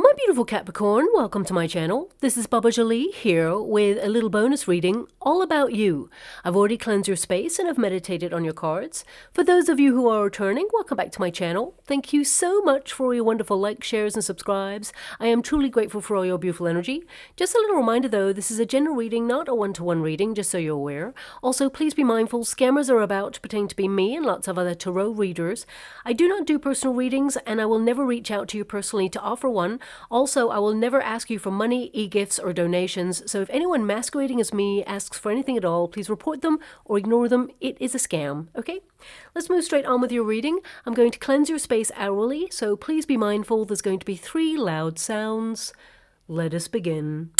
My beautiful Capricorn, welcome to my channel. This is Baba Jolie here with a little bonus reading all about you. I've already cleansed your space and I've meditated on your cards. For those of you who are returning, welcome back to my channel. Thank you so much for all your wonderful likes, shares and subscribes. I am truly grateful for all your beautiful energy. Just a little reminder though, this is a general reading, not a one-to-one reading, just so you're aware. Also, please be mindful, scammers are about, pretending to be me and lots of other tarot readers. I do not do personal readings and I will never reach out to you personally to offer one. Also, I will never ask you for money, e-gifts, or donations, so if anyone masquerading as me asks for anything at all, please report them or ignore them. It is a scam, okay? Let's move straight on with your reading. I'm going to cleanse your space hourly, so please be mindful there's going to be 3 loud sounds. Let us begin.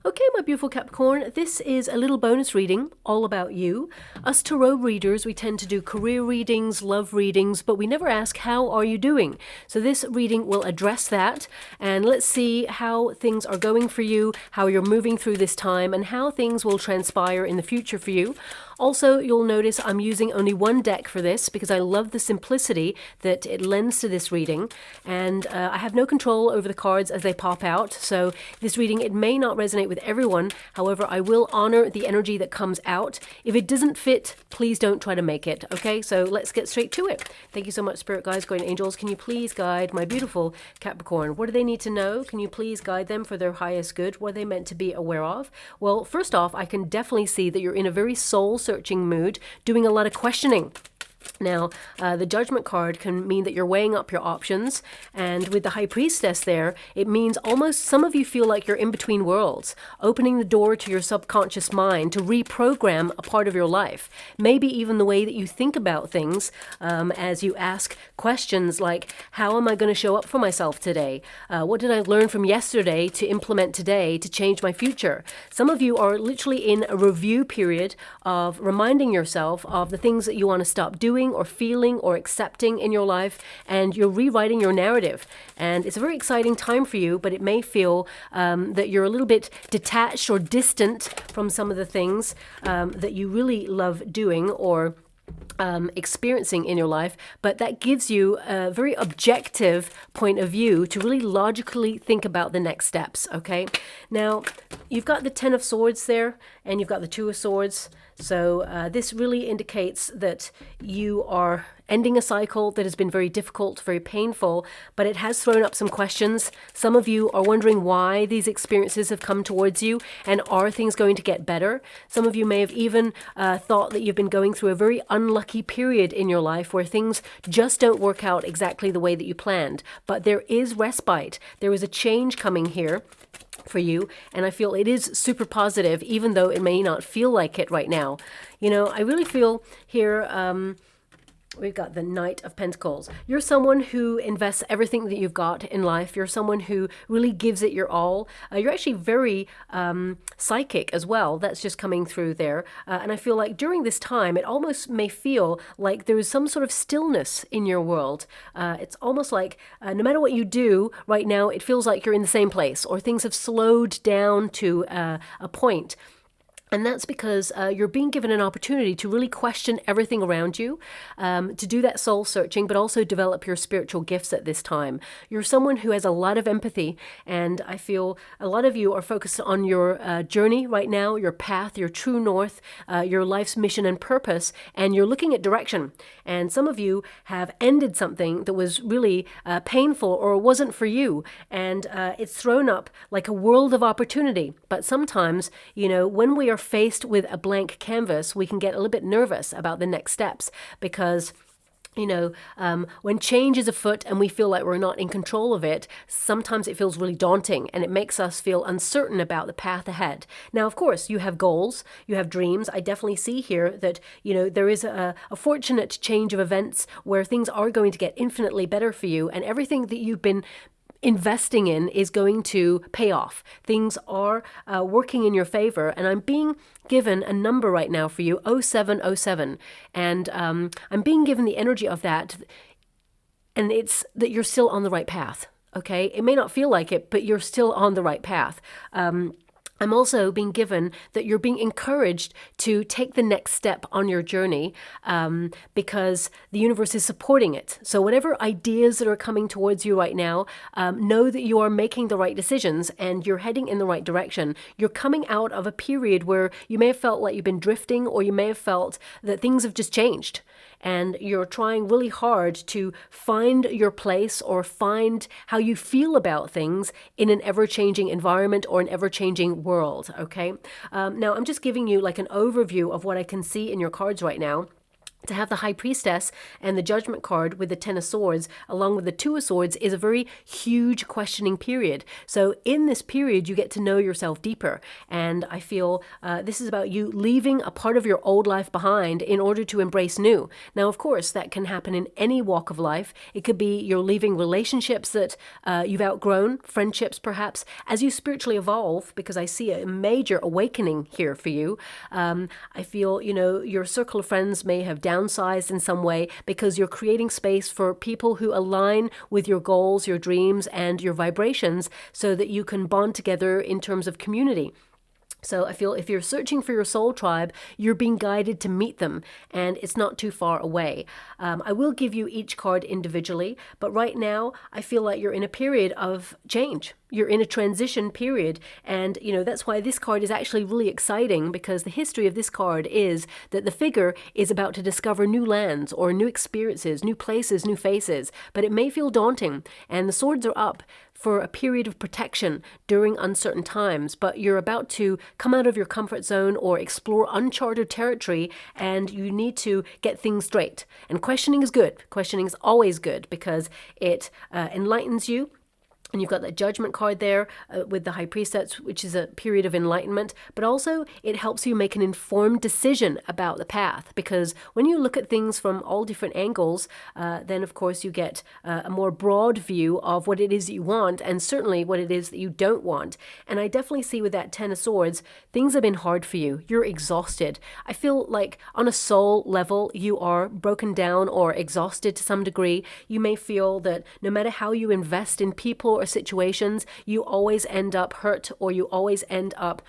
Okay, my beautiful Capricorn, this is a little bonus reading all about you. Us tarot readers, we tend to do career readings, love readings, but we never ask, how are you doing? So this reading will address that, and let's see how things are going for you, how you're moving through this time, and how things will transpire in the future for you. Also, you'll notice I'm using only one deck for this because I love the simplicity that it lends to this reading, and I have no control over the cards as they pop out, so this reading, it may not resonate with everyone. However, I will honor the energy that comes out. If it doesn't fit, please don't try to make it, okay? So let's get straight to it. Thank you so much, Spirit Guides, Guardian Angels. Can you please guide my beautiful Capricorn? What do they need to know? Can you please guide them for their highest good? What are they meant to be aware of? Well, first off, I can definitely see that you're in a very soul-searching mood, doing a lot of questioning. Now, the Judgment card can mean that you're weighing up your options, and with the High Priestess there, it means almost some of you feel like you're in between worlds, opening the door to your subconscious mind to reprogram a part of your life. Maybe even the way that you think about things as you ask questions like, how am I going to show up for myself today? What did I learn from yesterday to implement today to change my future? Some of you are literally in a review period of reminding yourself of the things that you want to stop doing or feeling or accepting in your life, and you're rewriting your narrative. And it's a very exciting time for you, but it may feel that you're a little bit detached or distant from some of the things that you really love doing or experiencing in your life, but that gives you a very objective point of view to really logically think about the next steps, okay? Now, you've got the 10 of Swords there, and you've got the 2 of Swords, so this really indicates that you are ending a cycle that has been very difficult, very painful, but it has thrown up some questions. Some of you are wondering why these experiences have come towards you, and are things going to get better? Some of you may have even thought that you've been going through a very unlucky period in your life where things just don't work out exactly the way that you planned, but there is respite. There is a change coming here for you, and I feel it is super positive, even though it may not feel like it right now. You know, I really feel here, we've got the Knight of Pentacles. You're someone who invests everything that you've got in life. You're someone who really gives it your all. You're actually very psychic as well. That's just coming through there. And I feel like during this time, it almost may feel like there is some sort of stillness in your world. It's almost like no matter what you do right now, it feels like you're in the same place, or things have slowed down to a point. And that's because you're being given an opportunity to really question everything around you, to do that soul searching, but also develop your spiritual gifts at this time. You're someone who has a lot of empathy, and I feel a lot of you are focused on your journey right now, your path, your true north, your life's mission and purpose, and you're looking at direction. And some of you have ended something that was really painful or wasn't for you, and it's thrown up like a world of opportunity. But sometimes, you know, when we are faced with a blank canvas, we can get a little bit nervous about the next steps because, you know, when change is afoot and we feel like we're not in control of it, sometimes it feels really daunting and it makes us feel uncertain about the path ahead. Now, of course, you have goals, you have dreams. I definitely see here that, you know, there is a fortunate change of events where things are going to get infinitely better for you, and everything that you've been investing in is going to pay off. Things are working in your favor, and I'm being given a number right now for you, 0707, and I'm being given the energy of that. and it's that you're still on the right path. Okay, it may not feel like it, but you're still on the right path. I'm also being given that you're being encouraged to take the next step on your journey because the universe is supporting it. So whatever ideas that are coming towards you right now, know that you are making the right decisions and you're heading in the right direction. You're coming out of a period where you may have felt like you've been drifting, or you may have felt that things have just changed. And you're trying really hard to find your place or find how you feel about things in an ever-changing environment or an ever-changing world, okay? Now, I'm just giving you like an overview of what I can see in your cards right now. To have the High Priestess and the Judgment card with the Ten of Swords along with the Two of Swords is a very huge questioning period. So in this period, you get to know yourself deeper. And I feel this is about you leaving a part of your old life behind in order to embrace new. Now, of course, that can happen in any walk of life. It could be you're leaving relationships that you've outgrown, friendships perhaps, as you spiritually evolve, because I see a major awakening here for you. I feel, you know, your circle of friends may have downsized in some way because you're creating space for people who align with your goals, your dreams, and your vibrations so that you can bond together in terms of community. So I feel if you're searching for your soul tribe, you're being guided to meet them, and it's not too far away. I will give you each card individually, but right now I feel like you're in a period of change. You're in a transition period, and you know that's why this card is actually really exciting, because the history of this card is that the figure is about to discover new lands or new experiences, new places, new faces, but it may feel daunting, and the swords are up for a period of protection during uncertain times, but you're about to come out of your comfort zone or explore uncharted territory, and you need to get things straight. And questioning is good. Questioning is always good because it enlightens you. And you've got that Judgment card there with the High Priestess, which is a period of enlightenment, but also it helps you make an informed decision about the path, because when you look at things from all different angles, then of course you get a more broad view of what it is that you want, and certainly what it is that you don't want. And I definitely see with that Ten of Swords, things have been hard for you. You're exhausted. I feel like on a soul level, you are broken down or exhausted to some degree. You may feel that no matter how you invest in people or situations, you always end up hurt, or you always end up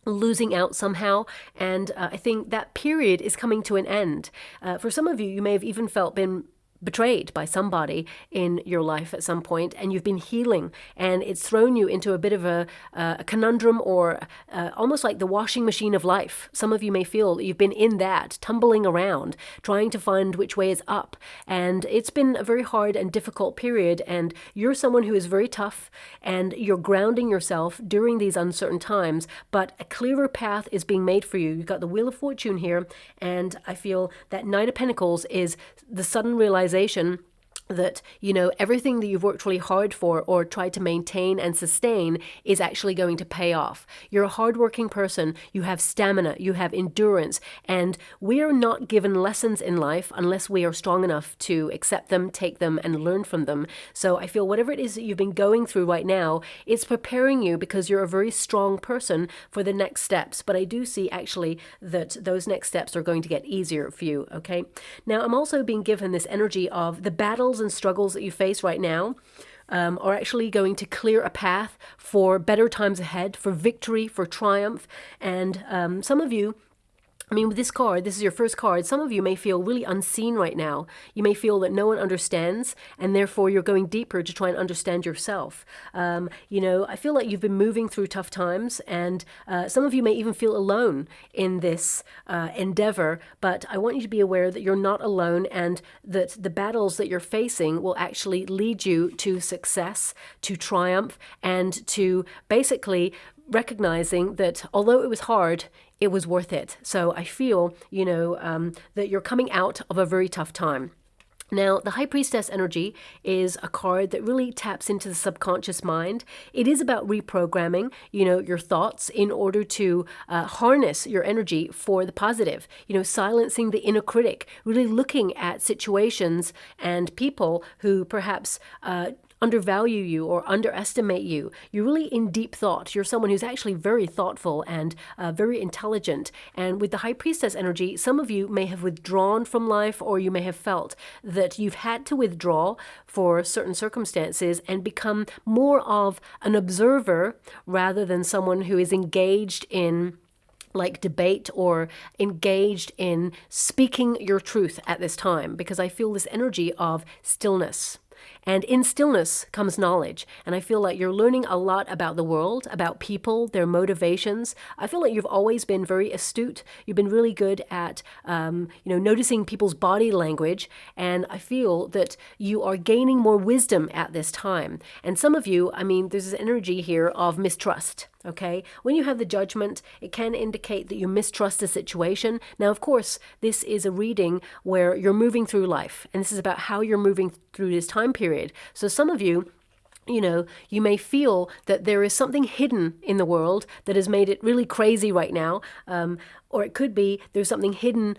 losing out somehow. And I think that period is coming to an end. For some of you, you may have even been betrayed by somebody in your life at some point, and you've been healing, and it's thrown you into a bit of a conundrum, or almost like the washing machine of life. Some of you may feel that you've been in that, tumbling around, trying to find which way is up, and it's been a very hard and difficult period, and you're someone who is very tough, and you're grounding yourself during these uncertain times, but a clearer path is being made for you. You've got the Wheel of Fortune here, and I feel that Knight of Pentacles is the sudden realization that, you know, everything that you've worked really hard for or tried to maintain and sustain is actually going to pay off. You're a hardworking person, you have stamina, you have endurance, and we are not given lessons in life unless we are strong enough to accept them, take them, and learn from them. So I feel whatever it is that you've been going through right now, it's preparing you because you're a very strong person for the next steps. But I do see actually that those next steps are going to get easier for you, okay? Now, I'm also being given this energy of the battles and struggles that you face right now are actually going to clear a path for better times ahead, for victory, for triumph. And some of you, I mean, with this card, this is your first card, some of you may feel really unseen right now. You may feel that no one understands, and therefore you're going deeper to try and understand yourself. You know, I feel like you've been moving through tough times, and some of you may even feel alone in this endeavor, but I want you to be aware that you're not alone, and that the battles that you're facing will actually lead you to success, to triumph, and to basically recognizing that although it was hard, it was worth it. So I feel, you know, that you're coming out of a very tough time. Now, the High Priestess energy is a card that really taps into the subconscious mind. It is about reprogramming, you know, your thoughts in order to harness your energy for the positive, you know, silencing the inner critic, really looking at situations and people who perhaps undervalue you or underestimate you. You're really in deep thought. You're someone who's actually very thoughtful and very intelligent. And with the High Priestess energy, some of you may have withdrawn from life, or you may have felt that you've had to withdraw for certain circumstances and become more of an observer rather than someone who is engaged in like debate or engaged in speaking your truth at this time, because I feel this energy of stillness. And in stillness comes knowledge. And I feel like you're learning a lot about the world, about people, their motivations. I feel like you've always been very astute. You've been really good at, noticing people's body language. And I feel that you are gaining more wisdom at this time. And some of you, there's this energy here of mistrust. Okay, when you have the Judgment, it can indicate that you mistrust a situation. Now, of course, this is a reading where you're moving through life, and this is about how you're moving through this time period. So some of you, you may feel that there is something hidden in the world that has made it really crazy right now. Or it could be there's something hidden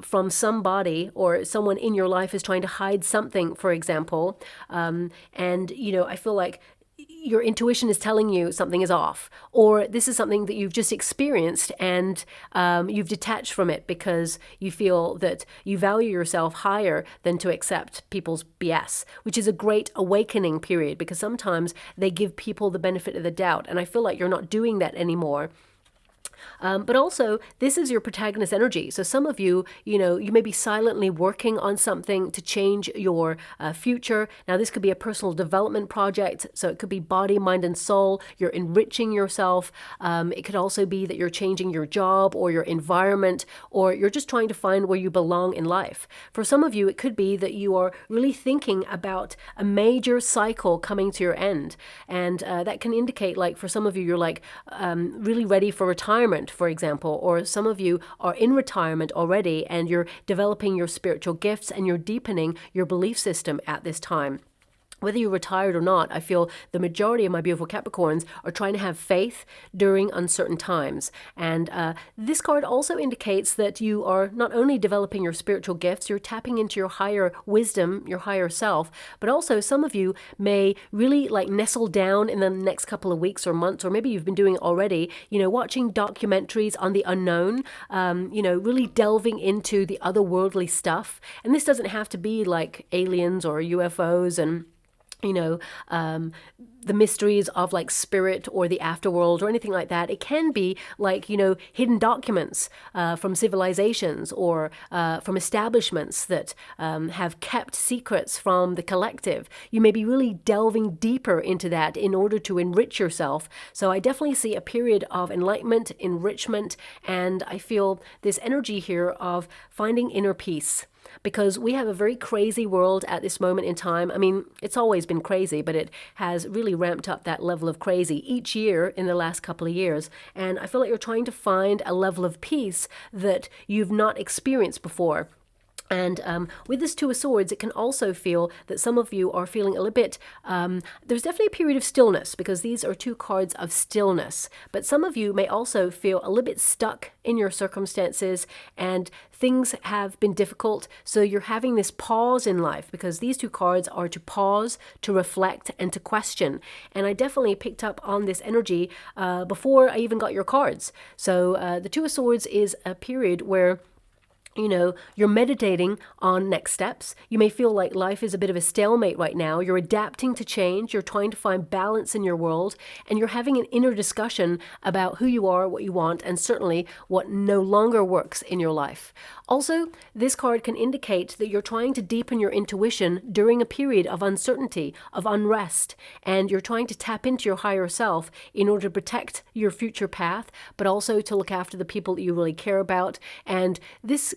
from somebody, or someone in your life is trying to hide something, for example. I feel like your intuition is telling you something is off, or this is something that you've just experienced and you've detached from it because you feel that you value yourself higher than to accept people's BS, which is a great awakening period, because sometimes they give people the benefit of the doubt, and I feel like you're not doing that anymore. But also, this is your protagonist energy. So some of you, you may be silently working on something to change your future. Now, this could be a personal development project. So it could be body, mind, and soul. You're enriching yourself. It could also be that you're changing your job or your environment, or you're just trying to find where you belong in life. For some of you, it could be that you are really thinking about a major cycle coming to your end. And that can indicate, like, for some of you, you're like really ready for retirement, for example, or some of you are in retirement already and you're developing your spiritual gifts and you're deepening your belief system at this time. Whether you're retired or not, I feel the majority of my beautiful Capricorns are trying to have faith during uncertain times. And this card also indicates that you are not only developing your spiritual gifts, you're tapping into your higher wisdom, your higher self, but also some of you may really nestle down in the next couple of weeks or months, or maybe you've been doing it already, watching documentaries on the unknown, really delving into the otherworldly stuff. And this doesn't have to be like aliens or UFOs and the mysteries of spirit or the afterworld or anything like that. It can be hidden documents from civilizations or from establishments that have kept secrets from the collective. You may be really delving deeper into that in order to enrich yourself. So I definitely see a period of enlightenment, enrichment, and I feel this energy here of finding inner peace. Because we have a very crazy world at this moment in time. It's always been crazy, but it has really ramped up that level of crazy each year in the last couple of years. And I feel like you're trying to find a level of peace that you've not experienced before. And with this Two of Swords, it can also feel that some of you are feeling a little bit, there's definitely a period of stillness, because these are two cards of stillness. But some of you may also feel a little bit stuck in your circumstances and things have been difficult. So you're having this pause in life, because these two cards are to pause, to reflect, and to question. And I definitely picked up on this energy before I even got your cards. So the Two of Swords is a period where you're meditating on next steps. You may feel like life is a bit of a stalemate right now. You're adapting to change. You're trying to find balance in your world. And you're having an inner discussion about who you are, what you want, and certainly what no longer works in your life. Also, this card can indicate that you're trying to deepen your intuition during a period of uncertainty, of unrest. And you're trying to tap into your higher self in order to protect your future path, but also to look after the people that you really care about. And this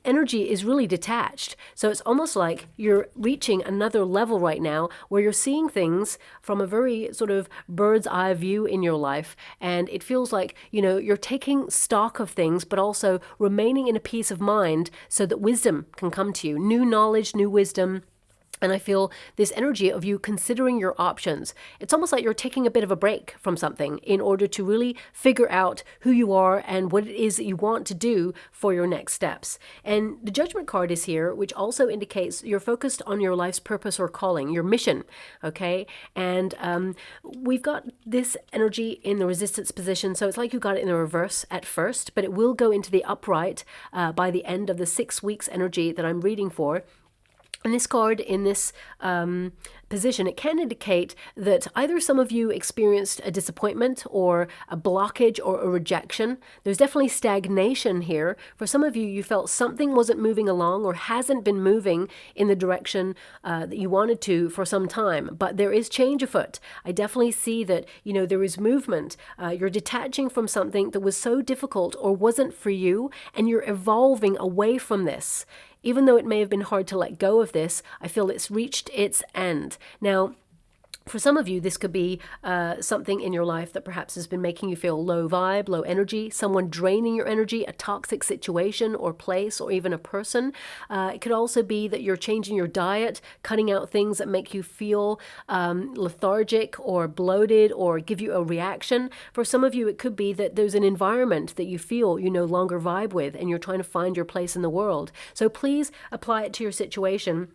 energy is really detached. So it's almost like you're reaching another level right now where you're seeing things from a very sort of bird's eye view in your life. And it feels like, you're taking stock of things, but also remaining in a peace of mind so that wisdom can come to you. New knowledge, new wisdom. And I feel this energy of you considering your options. It's almost like you're taking a bit of a break from something in order to really figure out who you are and what it is that you want to do for your next steps. And the Judgment card is here, which also indicates you're focused on your life's purpose or calling, your mission, okay? And we've got this energy in the resistance position, so it's like you got it in the reverse at first, but it will go into the upright by the end of the 6 weeks energy that I'm reading for. And this card in this position, it can indicate that either some of you experienced a disappointment or a blockage or a rejection. There's definitely stagnation here. For some of you, you felt something wasn't moving along or hasn't been moving in the direction that you wanted to for some time. But there is change afoot. I definitely see that, there is movement. You're detaching from something that was so difficult or wasn't for you, and you're evolving away from this. Even though it may have been hard to let go of this, I feel it's reached its end. Now, for some of you, this could be something in your life that perhaps has been making you feel low vibe, low energy, someone draining your energy, a toxic situation or place or even a person. It could also be that you're changing your diet, cutting out things that make you feel lethargic or bloated or give you a reaction. For some of you, it could be that there's an environment that you feel you no longer vibe with and you're trying to find your place in the world. So please apply it to your situation.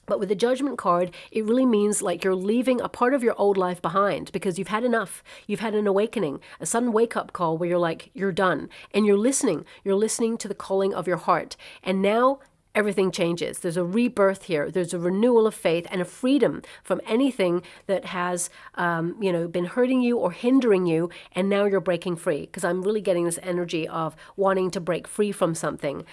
But with the Judgment card, it really means like you're leaving a part of your old life behind because you've had enough. You've had an awakening, a sudden wake-up call where you're like, you're done. And you're listening. You're listening to the calling of your heart. And now everything changes. There's a rebirth here. There's a renewal of faith and a freedom from anything that has, been hurting you or hindering you. And now you're breaking free, because I'm really getting this energy of wanting to break free from something.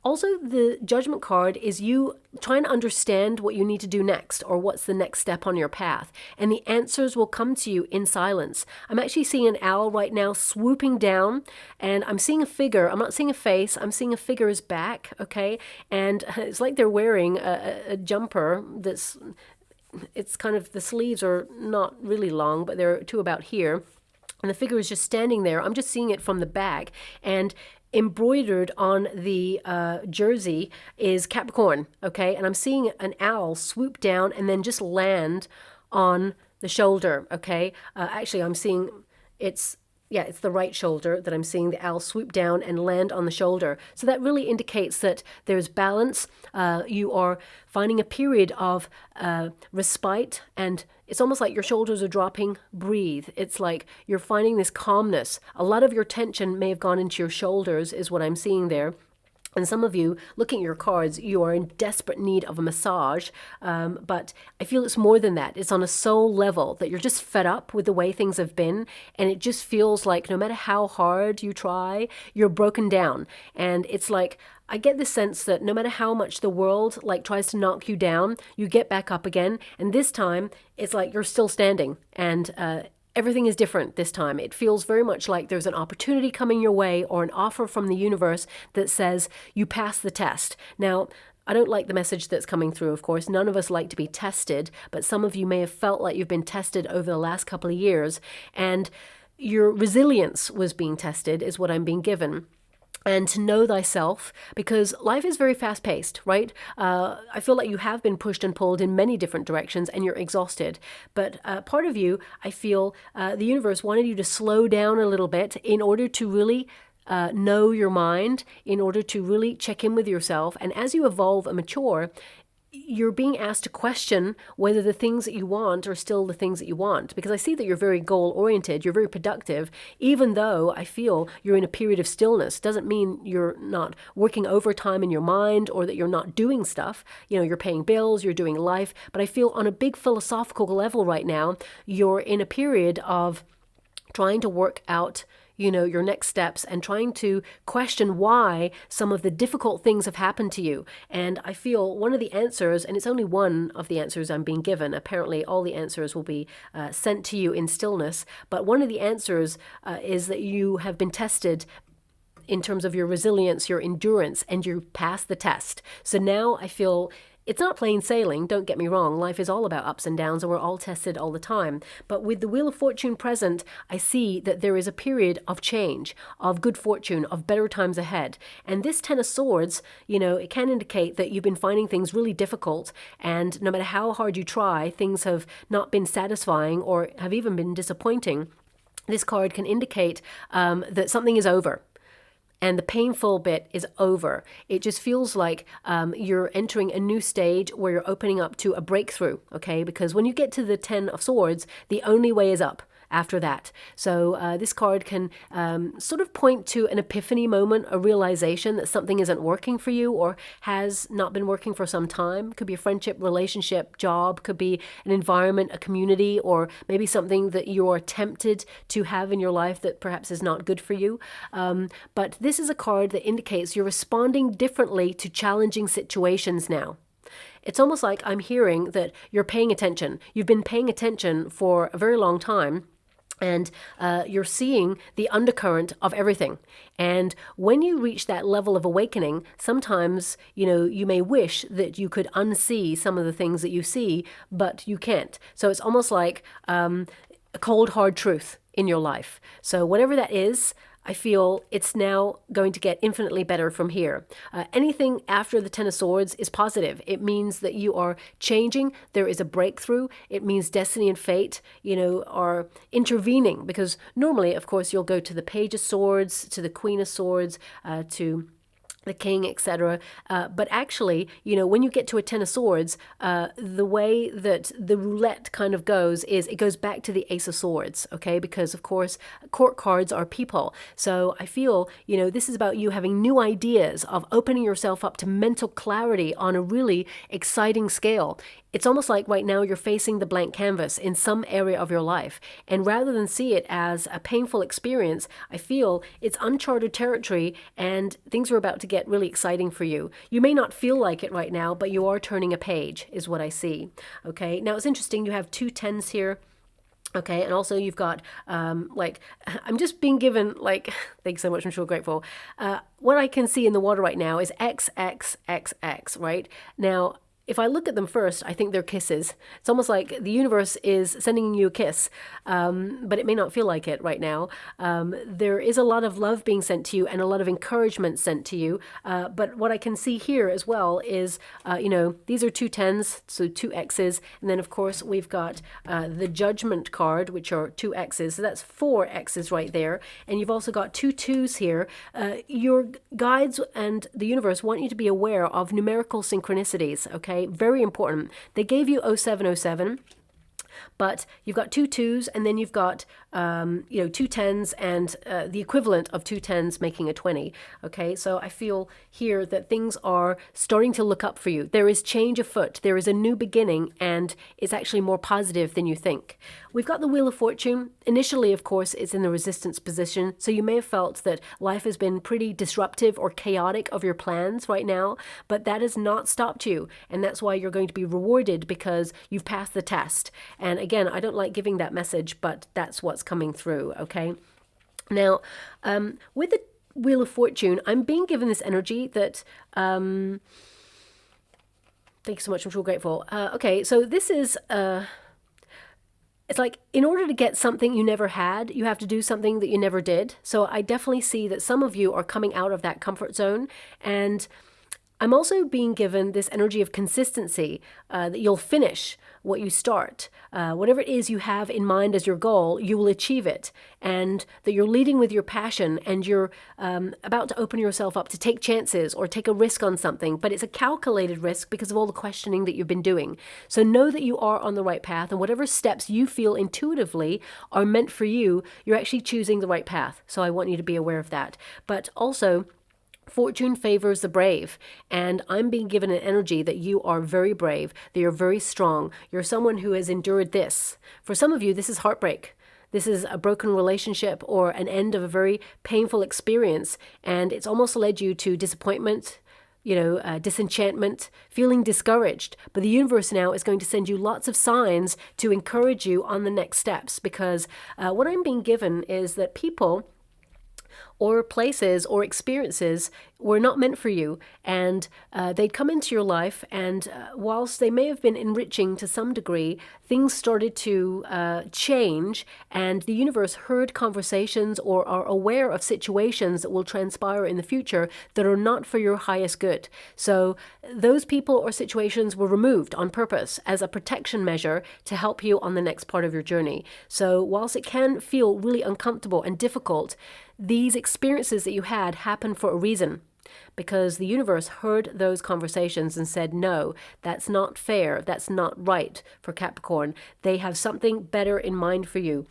Also, the Judgment card is you trying to understand what you need to do next or what's the next step on your path. And the answers will come to you in silence. I'm actually seeing an owl right now swooping down, and I'm seeing a figure. I'm not seeing a face. I'm seeing a figure's back, okay? And it's like they're wearing a jumper it's kind of, the sleeves are not really long, but they're to about here. And the figure is just standing there. I'm just seeing it from the back. And embroidered on the jersey is Capricorn, okay? And I'm seeing an owl swoop down and then just land on the shoulder, okay? Actually, I'm seeing it's the right shoulder that I'm seeing the owl swoop down and land on the shoulder. So that really indicates that there's balance. You are finding a period of respite, and it's almost like your shoulders are dropping. Breathe. It's like you're finding this calmness. A lot of your tension may have gone into your shoulders is what I'm seeing there. And some of you, looking at your cards, you are in desperate need of a massage. But I feel it's more than that. It's on a soul level that you're just fed up with the way things have been. And it just feels like no matter how hard you try, you're broken down. And it's like, I get the sense that no matter how much the world tries to knock you down, you get back up again. And this time, it's like you're still standing. And everything is different this time. It feels very much like there's an opportunity coming your way or an offer from the universe that says you pass the test. Now, I don't like the message that's coming through, of course. None of us like to be tested, but some of you may have felt like you've been tested over the last couple of years, and your resilience was being tested, is what I'm being given. And to know thyself, because life is very fast-paced, right? I feel like you have been pushed and pulled in many different directions and you're exhausted. But part of you, I feel the universe wanted you to slow down a little bit in order to really know your mind, in order to really check in with yourself. And as you evolve and mature, you're being asked to question whether the things that you want are still the things that you want. Because I see that you're very goal-oriented, you're very productive, even though I feel you're in a period of stillness. Doesn't mean you're not working overtime in your mind or that you're not doing stuff. You're paying bills, you're doing life. But I feel on a big philosophical level right now, you're in a period of trying to work out your next steps and trying to question why some of the difficult things have happened to you. And I feel one of the answers, and it's only one of the answers I'm being given, apparently all the answers will be sent to you in stillness, but one of the answers is that you have been tested in terms of your resilience, your endurance, and you passed the test. So now I feel It's not plain sailing, don't get me wrong. Life is all about ups and downs, and we're all tested all the time. But with the Wheel of Fortune present, I see that there is a period of change, of good fortune, of better times ahead. And this Ten of Swords, you know, it can indicate that you've been finding things really difficult, and no matter how hard you try, things have not been satisfying or have even been disappointing. This card can indicate that something is over. And the painful bit is over. It just feels like you're entering a new stage where you're opening up to a breakthrough, okay? Because when you get to the Ten of Swords, the only way is up after that. So this card can sort of point to an epiphany moment, a realization that something isn't working for you or has not been working for some time. Could be a friendship, relationship, job, could be an environment, a community, or maybe something that you're tempted to have in your life that perhaps is not good for you. But this is a card that indicates you're responding differently to challenging situations now. It's almost like I'm hearing that you're paying attention. You've been paying attention for a very long time. And you're seeing the undercurrent of everything. And when you reach that level of awakening, sometimes, you know, you may wish that you could unsee some of the things that you see, but you can't. So it's almost like a cold, hard truth in your life. So whatever that is, I feel it's now going to get infinitely better from here. Anything after the Ten of Swords is positive. It means that you are changing. There is a breakthrough. It means destiny and fate, you know, are intervening, because normally, of course, you'll go to the Page of Swords, to the Queen of Swords, to the King, etc. But actually, you know, when you get to a Ten of Swords, the way that the roulette kind of goes is it goes back to the Ace of Swords, okay? Because, of course, court cards are people. So I feel, you know, this is about you having new ideas, of opening yourself up to mental clarity on a really exciting scale. It's almost like right now you're facing the blank canvas in some area of your life. And rather than see it as a painful experience, I feel it's uncharted territory and things are about to get really exciting for you. You may not feel like it right now, but you are turning a page, is what I see. Okay, now it's interesting, you have two tens here. Okay, and also you've got, like, I'm just being given, like, thanks so much, I'm sure grateful. What I can see in the water right now is XXXX, right? Now, if I look at them first, I think they're kisses. It's almost like the universe is sending you a kiss, but it may not feel like it right now. There is a lot of love being sent to you and a lot of encouragement sent to you. But what I can see here as well is, you know, these are two tens, so two X's. And then, of course, we've got the Judgment card, which are two X's. So that's four X's right there. And you've also got two twos here. Your guides and the universe want you to be aware of numerical synchronicities, okay? Very important. They gave you 0707, but you've got two twos, and then you've got, you know, two tens, and the equivalent of two tens making a 20. Okay, so I feel here that things are starting to look up for you. There is change afoot. There is a new beginning, and it's actually more positive than you think. We've got the Wheel of Fortune. Initially, of course, it's in the resistance position, so you may have felt that life has been pretty disruptive or chaotic of your plans right now, but that has not stopped you, and that's why you're going to be rewarded, because you've passed the test. And again, I don't like giving that message, but that's what's coming through, okay? Now, with the Wheel of Fortune, I'm being given this energy that, thank you so much, I'm sure grateful. Okay, so this is, it's like, in order to get something you never had, you have to do something that you never did. So I definitely see that some of you are coming out of that comfort zone, and I'm also being given this energy of consistency, that you'll finish what you start. Whatever it is you have in mind as your goal, you will achieve it, and that you're leading with your passion, and you're about to open yourself up to take chances or take a risk on something, but it's a calculated risk because of all the questioning that you've been doing. So know that you are on the right path, and whatever steps you feel intuitively are meant for you, you're actually choosing the right path. So I want you to be aware of that. But also, fortune favors the brave, and I'm being given an energy that you are very brave, that you're very strong. You're someone who has endured this. For some of you, this is heartbreak. This is a broken relationship or an end of a very painful experience, and it's almost led you to disappointment, you know, disenchantment, feeling discouraged. But the universe now is going to send you lots of signs to encourage you on the next steps, because what I'm being given is that people or places or experiences were not meant for you, and they'd come into your life, and whilst they may have been enriching to some degree, things started to change, and the universe heard conversations or are aware of situations that will transpire in the future that are not for your highest good. So those people or situations were removed on purpose as a protection measure to help you on the next part of your journey. So whilst it can feel really uncomfortable and difficult, these experiences that you had happened for a reason, because the universe heard those conversations and said, no, that's not fair, that's not right for Capricorn. They have something better in mind for you.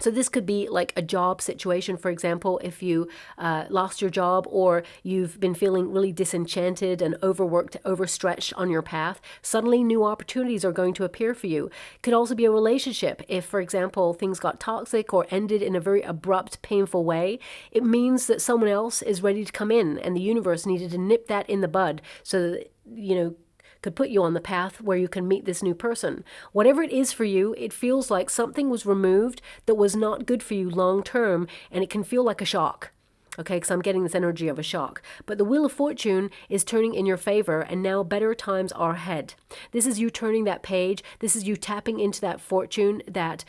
So this could be like a job situation, for example, if you lost your job, or you've been feeling really disenchanted and overworked, overstretched on your path. Suddenly new opportunities are going to appear for you. Could also be a relationship. If, for example, things got toxic or ended in a very abrupt, painful way, it means that someone else is ready to come in, and the universe needed to nip that in the bud so that, you know, could put you on the path where you can meet this new person. Whatever it is for you, it feels like something was removed that was not good for you long term, and it can feel like a shock. Okay, because I'm getting this energy of a shock. But the Wheel of Fortune is turning in your favor, and now better times are ahead. This is you turning that page. This is you tapping into that fortune that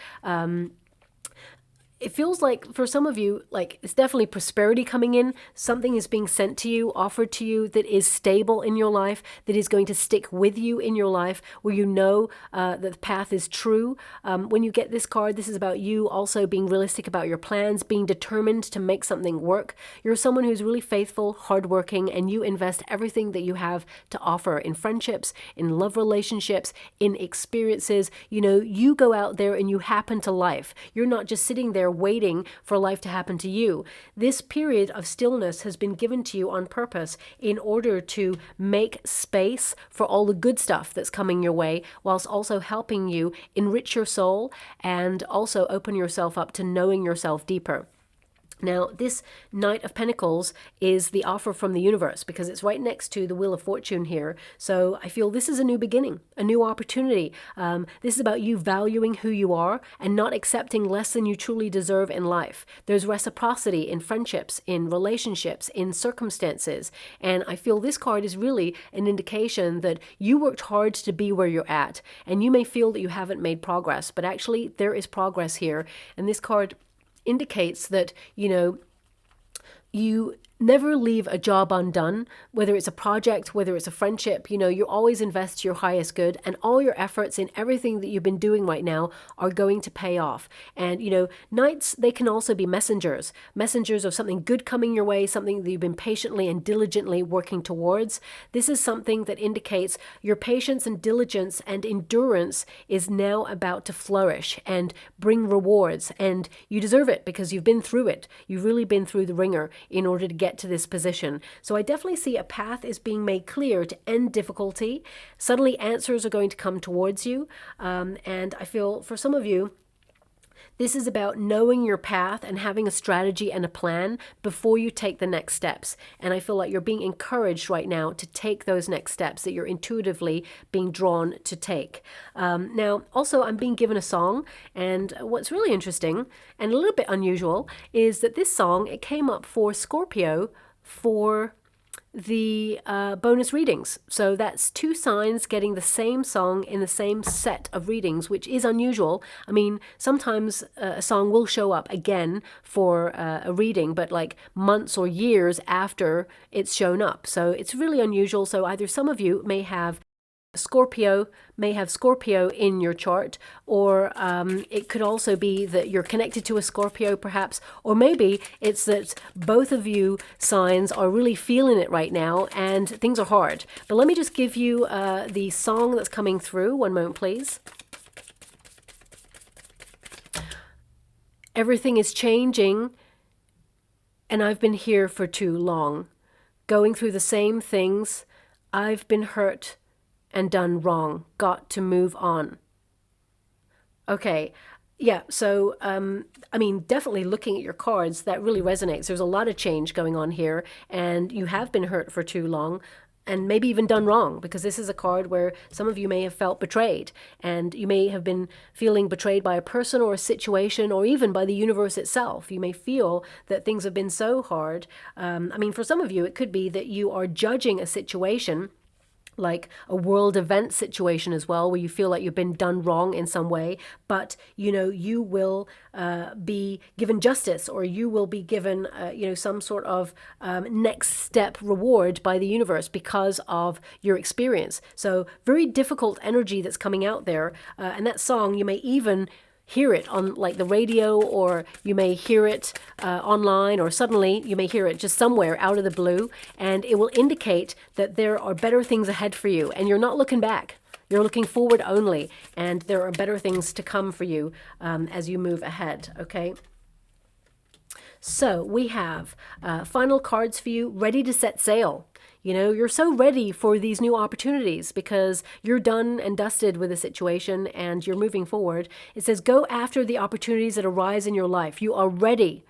it feels like for some of you, like it's definitely prosperity coming in. Something is being sent to you, offered to you, that is stable in your life, that is going to stick with you in your life, where you know that the path is true. When you get this card, this is about you also being realistic about your plans, being determined to make something work. You're someone who's really faithful, hardworking, and you invest everything that you have to offer in friendships, in love relationships, in experiences. You know, you go out there and you happen to life. You're not just sitting there waiting for life to happen to you. This period of stillness has been given to you on purpose in order to make space for all the good stuff that's coming your way, whilst also helping you enrich your soul and also open yourself up to knowing yourself deeper. Now, this Knight of Pentacles is the offer from the universe because it's right next to the Wheel of Fortune here. So I feel this is a new beginning, a new opportunity. This is about you valuing who you are and not accepting less than you truly deserve in life. There's reciprocity in friendships, in relationships, in circumstances. And I feel this card is really an indication that you worked hard to be where you're at. And you may feel that you haven't made progress, but actually there is progress here. And this card indicates that, you know, you never leave a job undone, whether it's a project, whether it's a friendship. You know, you always invest to your highest good, and all your efforts in everything that you've been doing right now are going to pay off. And, you know, knights, they can also be messengers of something good coming your way, something that you've been patiently and diligently working towards. This is something that indicates your patience and diligence and endurance is now about to flourish and bring rewards, and you deserve it because you've been through it. You've really been through the ringer in order to get to this position. So I definitely see a path is being made clear to end difficulty. Suddenly answers are going to come towards you. And I feel for some of you, this is about knowing your path and having a strategy and a plan before you take the next steps. And I feel like you're being encouraged right now to take those next steps that you're intuitively being drawn to take. Now, also, I'm being given a song. And what's really interesting and a little bit unusual is that this song, it came up for Scorpio for the bonus readings. So that's two signs getting the same song in the same set of readings, which is unusual. I mean, sometimes a song will show up again for a reading, but like months or years after it's shown up. So it's really unusual. So either some of you may have Scorpio in your chart, or it could also be that you're connected to a Scorpio perhaps, or maybe it's that both of you signs are really feeling it right now and things are hard. But let me just give you the song that's coming through. One moment, please. Everything is changing, and I've been here for too long, going through the same things. I've been hurt and done wrong. Got to move on. Okay, yeah, so, I mean, definitely looking at your cards, that really resonates. There's a lot of change going on here, and you have been hurt for too long. and maybe even done wrong, because this is a card where some of you may have felt betrayed, and you may have been feeling betrayed by a person or a situation, or even by the universe itself. You may feel that things have been so hard. I mean, for some of you, it could be that you are judging a situation, like a world event situation as well, where you feel like you've been done wrong in some way, but you will be given justice, or you will be given some sort of next step reward by the universe because of your experience. So very difficult energy that's coming out there, and that song, you may even hear it on like the radio, or you may hear it online, or suddenly you may hear it just somewhere out of the blue, and it will indicate that there are better things ahead for you, and you're not looking back. You're looking forward only, and there are better things to come for you as you move ahead, okay? So we have final cards for you, ready to set sail. You're so ready for these new opportunities because you're done and dusted with the situation and you're moving forward. It says, go after the opportunities that arise in your life. You are ready.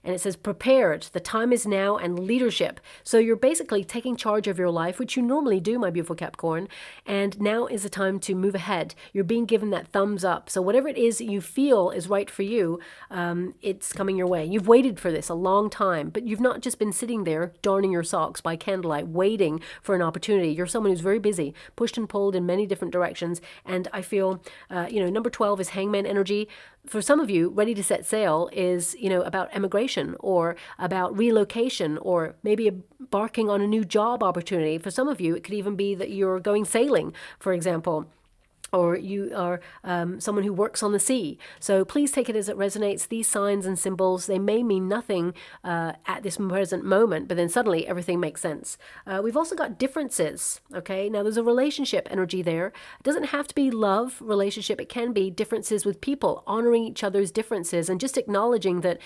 And it says, prepared, the time is now, and leadership. So you're basically taking charge of your life, which you normally do, my beautiful Capricorn. And now is the time to move ahead. You're being given that thumbs up. So whatever it is that you feel is right for you, it's coming your way. You've waited for this a long time, but you've not just been sitting there darning your socks by candlelight, waiting for an opportunity. You're someone who's very busy, pushed and pulled in many different directions. And I feel, number 12 is hangman energy. For some of you, ready to set sail is, about emigration, or about relocation, or maybe embarking on a new job opportunity. For some of you, it could even be that you're going sailing, for example, or you are someone who works on the sea. So please take it as it resonates. These signs and symbols, they may mean nothing at this present moment, but then suddenly everything makes sense. We've also got differences, okay? Now there's a relationship energy there. It doesn't have to be love relationship. It can be differences with people, honoring each other's differences, and just acknowledging that,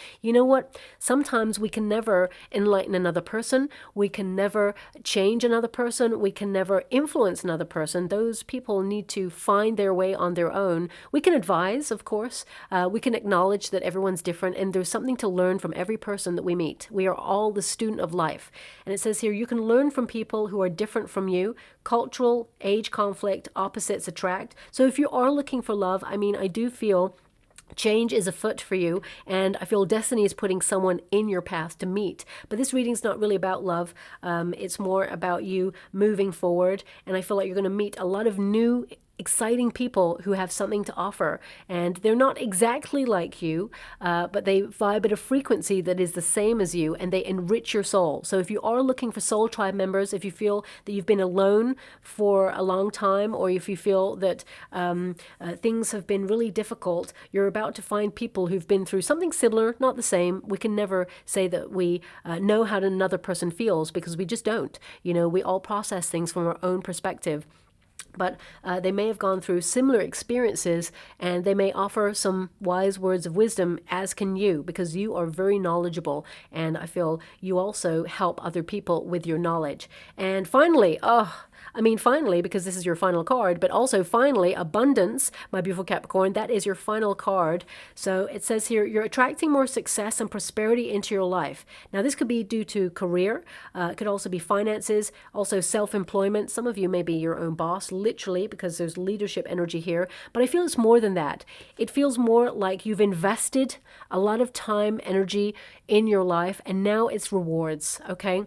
sometimes we can never enlighten another person. We can never change another person. We can never influence another person. Those people need to find their way on their own. We can advise, of course. We can acknowledge that everyone's different, and there's something to learn from every person that we meet. We are all the student of life. And it says here, you can learn from people who are different from you. Cultural, age conflict, opposites attract. So if you are looking for love, I do feel change is afoot for you, and I feel destiny is putting someone in your path to meet. But this reading's not really about love. It's more about you moving forward, and I feel like you're going to meet a lot of new exciting people who have something to offer, and they're not exactly like you, but they vibe at a frequency that is the same as you, and they enrich your soul. So if you are looking for soul tribe members, if you feel that you've been alone for a long time, or if you feel that things have been really difficult, you're about to find people who've been through something similar, not the same. We can never say that we know how another person feels, because we just don't. We all process things from our own perspective. But they may have gone through similar experiences, and they may offer some wise words of wisdom, as can you, because you are very knowledgeable, and I feel you also help other people with your knowledge. And finally, finally, because this is your final card, but also finally, abundance, my beautiful Capricorn, that is your final card. So it says here, you're attracting more success and prosperity into your life. Now, this could be due to career. It could also be finances, also self-employment. Some of you may be your own boss, literally, because there's leadership energy here. But I feel it's more than that. It feels more like you've invested a lot of time, energy in your life, and now it's rewards, okay?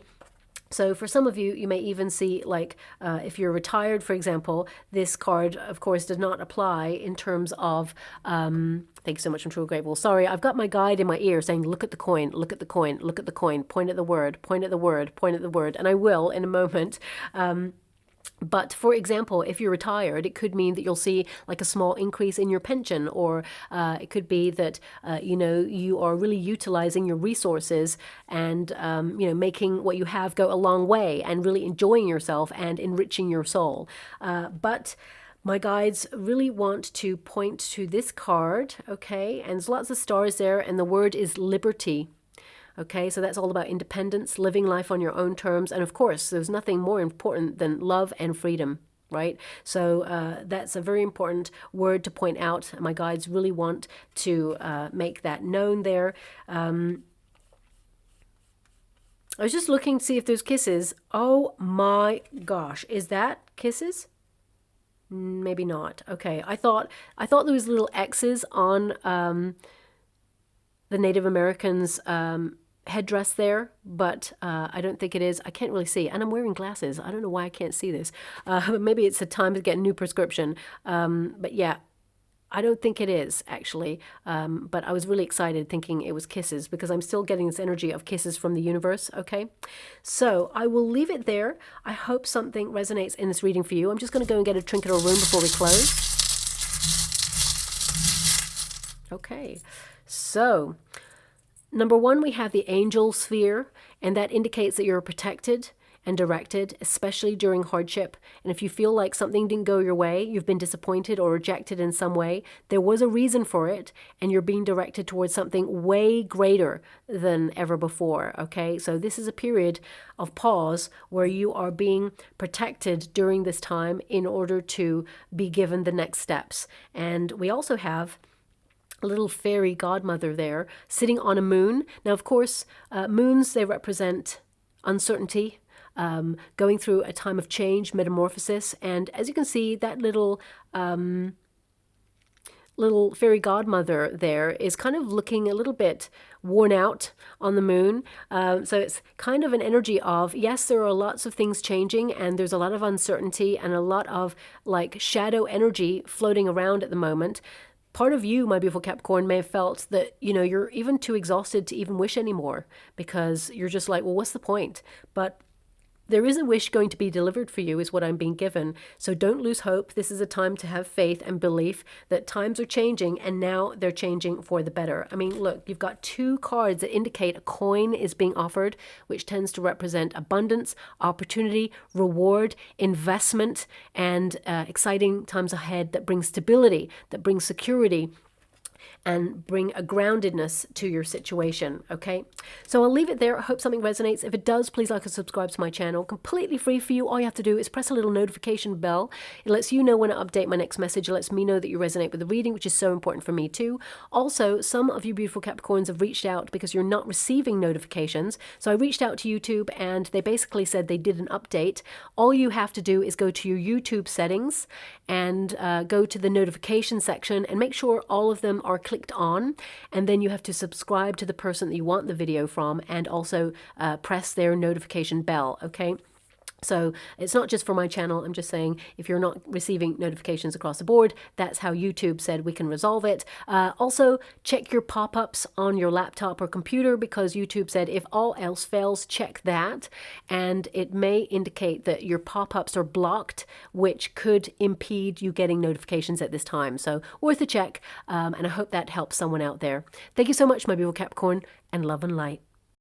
So for some of you, you may even see, if you're retired, for example, this card, of course, does not apply in terms of, thank you so much, I'm truly grateful. Sorry, I've got my guide in my ear saying, look at the coin, look at the coin, look at the coin, point at the word, point at the word, point at the word, and I will in a moment. But for example, if you're retired, it could mean that you'll see like a small increase in your pension, or it could be that, you are really utilizing your resources and, making what you have go a long way, and really enjoying yourself and enriching your soul. But my guides really want to point to this card, okay? And there's lots of stars there, and the word is liberty. Okay, so that's all about independence, living life on your own terms. And of course, there's nothing more important than love and freedom, right? So that's a very important word to point out. My guides really want to make that known there. I was just looking to see if there's kisses. Oh my gosh. Is that kisses? Maybe not. Okay. I thought there was little X's on the Native Americans' headdress there, but I don't think it is. I can't really see. And I'm wearing glasses. I don't know why I can't see this. Maybe it's a time to get a new prescription. But yeah, I don't think it is, actually. But I was really excited thinking it was kisses because I'm still getting this energy of kisses from the universe, okay? So I will leave it there. I hope something resonates in this reading for you. I'm just going to go and get a trinket or room before we close. Okay, so number one, we have the angel sphere, and that indicates that you're protected and directed, especially during hardship. And if you feel like something didn't go your way, you've been disappointed or rejected in some way, there was a reason for it, and you're being directed towards something way greater than ever before, okay? So this is a period of pause where you are being protected during this time in order to be given the next steps. And we also have a little fairy godmother there sitting on a moon. Now, of course, moons, they represent uncertainty, going through a time of change, metamorphosis. And as you can see, that little fairy godmother there is kind of looking a little bit worn out on the moon. So it's kind of an energy of, yes, there are lots of things changing and there's a lot of uncertainty and a lot of like shadow energy floating around at the moment. Part of you, my beautiful Capricorn, may have felt that, you know, you're even too exhausted to even wish anymore because you're just like, well, what's the point? But there is a wish going to be delivered for you is what I'm being given. So don't lose hope. This is a time to have faith and belief that times are changing and now they're changing for the better. I mean, look, you've got two cards that indicate a coin is being offered, which tends to represent abundance, opportunity, reward, investment, and exciting times ahead that bring stability, that bring security, and bring a groundedness to your situation, okay? So I'll leave it there. I hope something resonates. If it does, please like and subscribe to my channel. Completely free for you. All you have to do is press a little notification bell. It lets you know when I update my next message. It lets me know that you resonate with the reading, which is so important for me too. Also, some of you beautiful Capricorns have reached out because you're not receiving notifications. So I reached out to YouTube and they basically said they did an update. All you have to do is go to your YouTube settings and go to the notification section and make sure all of them are clicked on, and then you have to subscribe to the person that you want the video from and also press their notification bell, okay? So it's not just for my channel. I'm just saying if you're not receiving notifications across the board, that's how YouTube said we can resolve it. Also, check your pop-ups on your laptop or computer because YouTube said if all else fails, check that. And it may indicate that your pop-ups are blocked, which could impede you getting notifications at this time. So worth a check. And I hope that helps someone out there. Thank you so much, my beautiful Capricorn, and love and light.